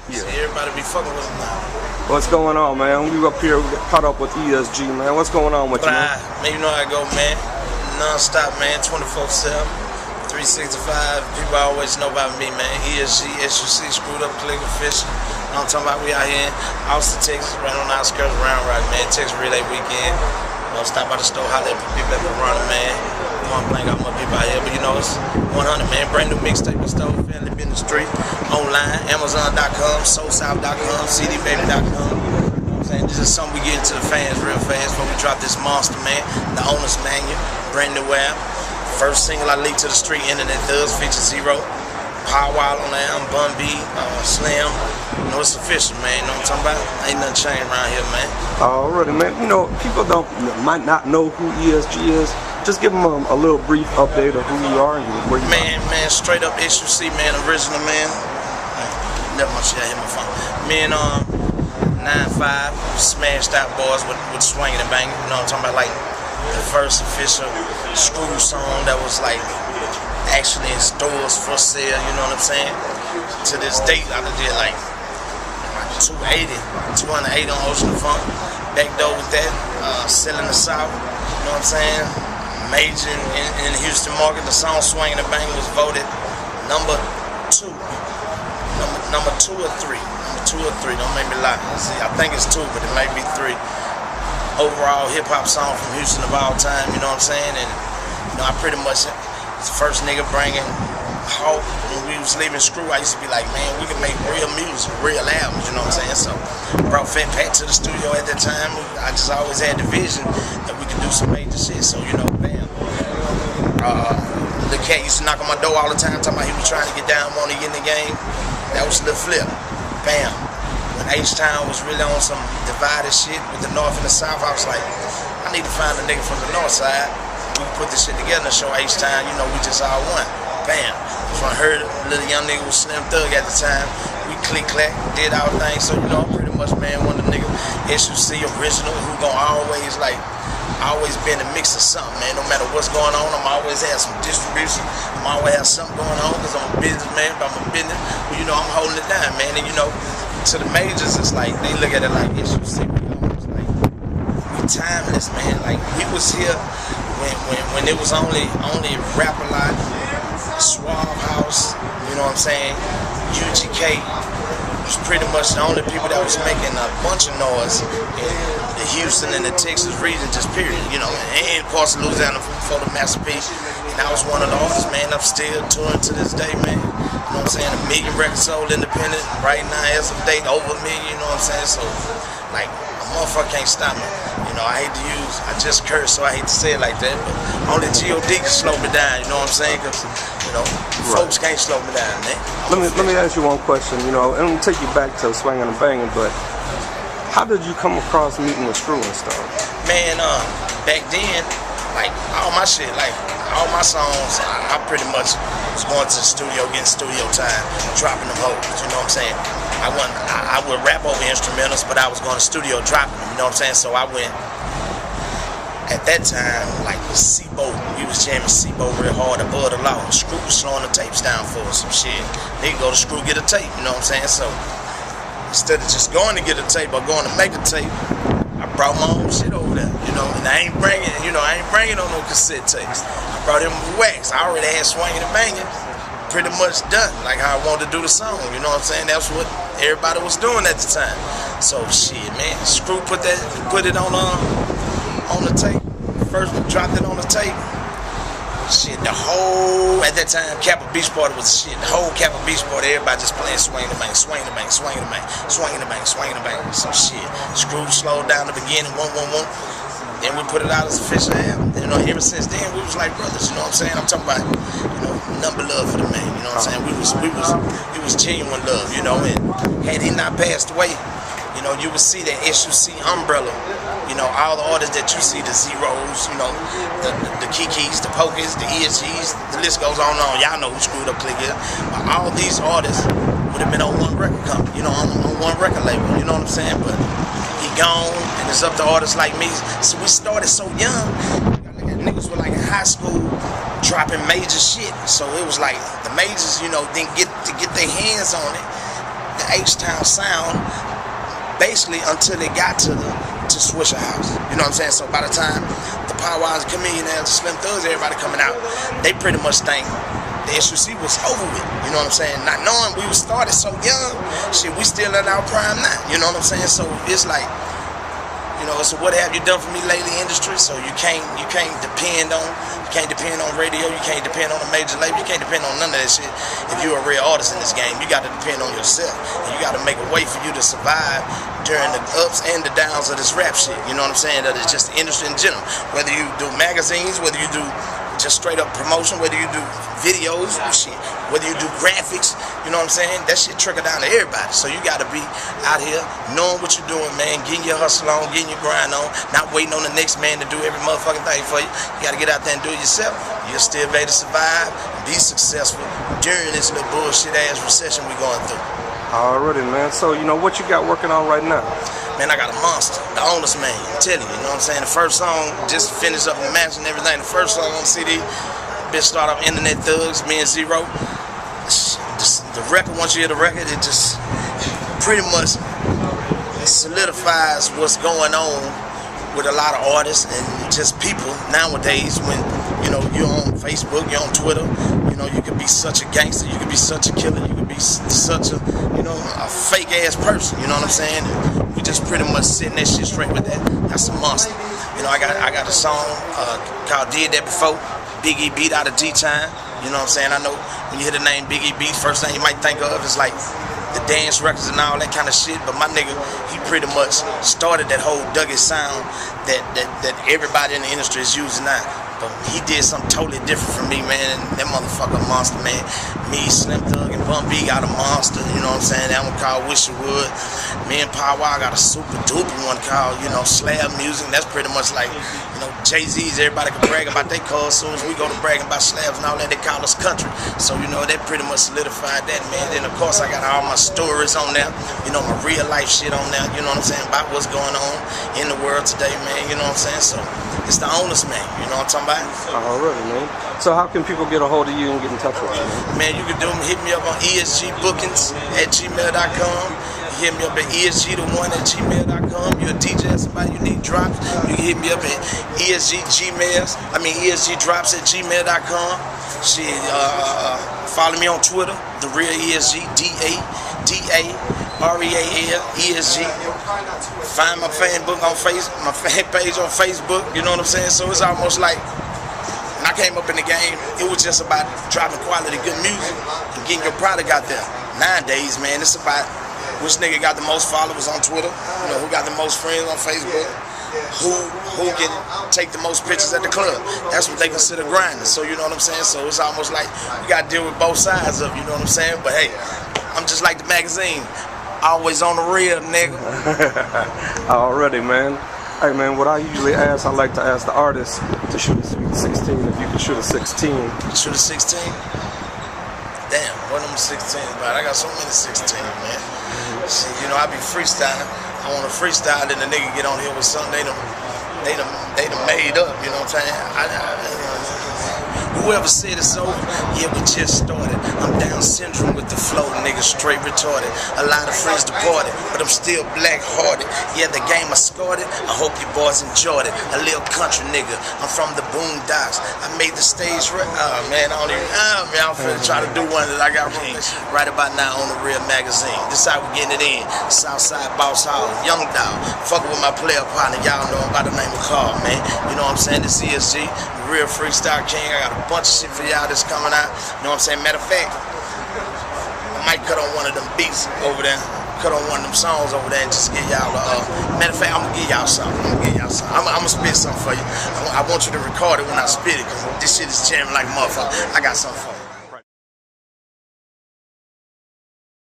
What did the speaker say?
Yeah. See, everybody be fucking with him now. What's going on, man? We up here, we got caught up with E.S.G, man. What's going on with you, man? Man, you know how I go, man. Non-stop, man, 24/7, 365. People always know about me, man. E.S.G, S.U.C, Screwed Up, Click, Official. You know what I'm talking about? We out here in Austin, Texas, right on the outskirts of Round Rock, man. Texas Relay Weekend. You know, stop by the store, holler at people at the runner, man. You know, I'm playing out my people out here, but you know, it's 100, man. Brand new mixtape in store, family been in the street, online, Amazon.com, SoulSouth.com, CDBaby.com. You know what I'm saying? This is something we get into the fans real fast when we drop this monster, man. The Owner's Manual, brand new album. First single I leaked to the street, Internet Does, feature Zero. Power Wild on the album, Bun B, Slim. You know, it's official, man. You know what I'm talking about? Ain't nothing changed around here, man. Alrighty, man. You know, people might not know who E.S.G is. Just give them a little brief update of who you are and where you are. Man, straight up S.U.C, man, original, man. Never mind, shit, I hit my phone. Me and 9-5 smashed out boys with Swinging and Banging. You know what I'm talking about? Like the first official Screw song that was like actually in stores for sale, you know what I'm saying? To this date, I did like 280 on Ocean of Funk. Back door with that, selling the South, you know what I'm saying? Major in the Houston market. The song Swinging and Banging was voted number 2. Number 2 or 3. Number 2 or 3, don't make me lie. See, I think it's 2, but it may be 3. Overall hip-hop song from Houston of all time, you know what I'm saying? And you know, I pretty much the first nigga bringing Hawk. When we was leaving Screw, I used to be like, man, we can make real music, real albums, you know what I'm saying? So I brought Fat Pat to the studio at that time. I just always had the vision that we could do some major shit. So, you know, bam. The cat used to knock on my door all the time, talking about he was trying to get down, wanting to get in the game. That was Lil Flip. Bam. When H-Town was really on some divided shit with the North and the South, I was like, I need to find a nigga from the North side. We put this shit together and show H-Town, you know, we just all one. Bam. So I heard a little young nigga was Slim Thug at the time. We click-clack, did our thing. So, you know, pretty much, man, one of the niggas, S.U.C original, who gon' always, like, always be in the mix of something, man. No matter what's going on, I'm always have some distribution. I'm always have something going on because I'm a businessman, but I'm a business. But, you know, I'm holding it down, man. And, you know, to the majors, it's like, they look at it like S.U.C. We timeless, man. Like, we was here when it was only Rap-A-Lot, Suave House, you know what I'm saying? UGK was pretty much the only people that was making a bunch of noise in the Houston and the Texas region, just period, you know, and parts of Louisiana for the Masterpiece. And I was one of the artists, man. I'm still touring to this day, man. You know what I'm saying? 1 million records sold independent. Right now, as of date, over 1 million, you know what I'm saying? So, like, a motherfucker can't stop me. You know, I just curse, so I hate to say it like that, but only G.O.D. can slow me down, you know what I'm saying? Because, you know, folks can't slow me down, man. Let me ask you one question, you know, and I'm gonna take you back to Swinging and Banging, but how did you come across meeting with Screw and stuff? Man, back then, like, all my shit, like, all my songs, I pretty much was going to the studio, getting studio time, dropping them hoes, you know what I'm saying? I would rap over instrumentals, but I was going to the studio dropping them, you know what I'm saying? So I went, at that time, like C-Bo, we was jamming C-Bo real hard above the law. Screw was slowing the tapes down for us, some shit. Nigga go to Screw, get a tape, you know what I'm saying? So instead of just going to get a tape or going to make a tape, I brought my own shit over there, you know, and I ain't bringing on no cassette tapes. I brought him with wax. I already had Swinging and Banging pretty much done, like how I wanted to do the song, you know what I'm saying? That's what everybody was doing at the time. So shit, man, Screw put it on the tape. First dropped it on the tape. Shit, the whole, at that time, Kappa Beach Party was the shit. The whole Kappa Beach Party, everybody just playing Swing and Bang, Swing and Bang, Swing and Bang, Swing and Bang, Swing and Bang. So shit, Screw slowed down the beginning, 1-1-1. Then we put it out as official album. You know, ever since then, we was like brothers, you know what I'm saying? I'm talking about, you know, number love for the man, you know what I'm saying? It was genuine love, you know, and had he not passed away, you know, you would see that S.U.C umbrella. You know, all the artists that you see, the Zeros, you know, the Kikis, the Pokers, the E.S.Gs, the list goes on and on. Y'all know who Screwed Up Click is. But all these artists would have been on one record company, you know, on one record label, you know what I'm saying? But he gone, and it's up to artists like me. So we started so young. Niggas were like in high school dropping major shit. So it was like the majors, you know, didn't get to get their hands on it the H-Town sound basically until they got to Swisher House. You know what I'm saying? So by the time the Power Wise, Chameleonaires, the Slim Thugs, everybody coming out, they pretty much think the SUC was over with. You know what I'm saying? Not knowing we was started so young, shit, we still in our prime now. You know what I'm saying? So it's like, you know, so what have you done for me lately, industry? So you can't depend on radio, you can't depend on a major label, you can't depend on none of that shit. If you're a real artist in this game, you got to depend on yourself, and you got to make a way for you to survive during the ups and the downs of this rap shit. You know what I'm saying? That is just the industry in general. Whether you do magazines, whether you do just straight up promotion, whether you do videos, shit, whether you do graphics, you know what I'm saying? That shit trickle down to everybody. So you gotta be out here knowing what you're doing, man, getting your hustle on, getting your grind on, not waiting on the next man to do every motherfucking thing for you. You gotta get out there and do it yourself. You'll still be able to survive, be successful during this little bullshit ass recession we're going through. Alrighty, man. So, you know, what you got working on right now? Man, I got a monster, the Honest Man, I'm telling you, you know what I'm saying? The first song, just finished up the match and everything. The first song on CD, bitch start up Internet Thugs, me and Zero. The record, once you hear the record, it just pretty much solidifies what's going on with a lot of artists and just people nowadays. When, you know, you're on Facebook, you're on Twitter, you know, you could be such a gangster, you could be such a killer, you could be such a, you know, a fake ass person, you know what I'm saying? And we just pretty much setting that shit straight with that. That's a monster. You know, I got a song called Did That Before. Big E beat out of D-Time. You know what I'm saying? I know when you hear the name Big E beat, first thing you might think of is like the dance records and all that kind of shit. But my nigga, he pretty much started that whole Dougie sound that everybody in the industry is using now. But he did something totally different from me, man. And that motherfucker monster, man. Me, Slim Thug, and Bun B got a monster, you know what I'm saying? That one called Wish You Would. Me and Power Wire got a super duper one called, you know, Slab Music. That's pretty much like, you know, Jay-Z's. Everybody can brag about their cars. As soon as we go to bragging about slabs and all that, they call us country. So, you know, that pretty much solidified that, man. Then, of course, I got all my stories on there. You know, my real life shit on there. You know what I'm saying? About what's going on in the world today, man. You know what I'm saying? So, it's the Honest Man. You know what I'm talking about? Alrighty, man. So how can people get a hold of you and get in touch with you, man? Man, you can hit me up on E.S.G bookings at gmail.com. Hit me up at ESG1@gmail.com. You're a DJ or somebody you need drops, you can hit me up at ESG drops at gmail.com. Shit, follow me on Twitter, the real ESG, DAREAL ESG. Find my fan book on my fan page on Facebook. You know what I'm saying? So it's almost like when I came up in the game, it was just about dropping quality good music and getting your product out there. Nowadays, man, it's about which nigga got the most followers on Twitter, you know, who got the most friends on Facebook, who can take the most pictures at the club. That's what they consider grinding. So you know what I'm saying? So it's almost like you gotta deal with both sides of it, you know what I'm saying? But hey, I'm just like the magazine, always on the real, nigga. Already, man. Hey man, what I usually ask, I like to ask the artist to shoot a sweet 16. If you could shoot a 16. Shoot a 16? Damn, what am I 16 about? I got so many 16, man. See, you know, I be freestyling. I want to freestyle, then the nigga get on here with something they done made up, you know what I'm saying? Whoever said it's over, yeah, we just started. I'm Down syndrome with the flow, nigga, straight retarded. A lot of friends departed, but I'm still black-hearted. Yeah, the game I scored it, I hope you boys enjoyed it. A little country nigga, I'm from the boondocks. I made the stage right. Oh man, I'm finna try to do one that I got wrong. Right about now on the Real Magazine. This how we getting it in. Southside Boss Hall, Young Dog. Fucking with my player partner, y'all know him by the name of Carl, man. You know what I'm saying? This ESG, Real Freestyle King. I got a bunch of shit for y'all that's coming out. You know what I'm saying? Matter of fact, I might cut on one of them beats over there. Cut on one of them songs over there and just get y'all matter of fact, I'm gonna give y'all something. I'm gonna spit something for you. I want you to record it when I spit it, because this shit is jamming like a motherfucker. I got something for you.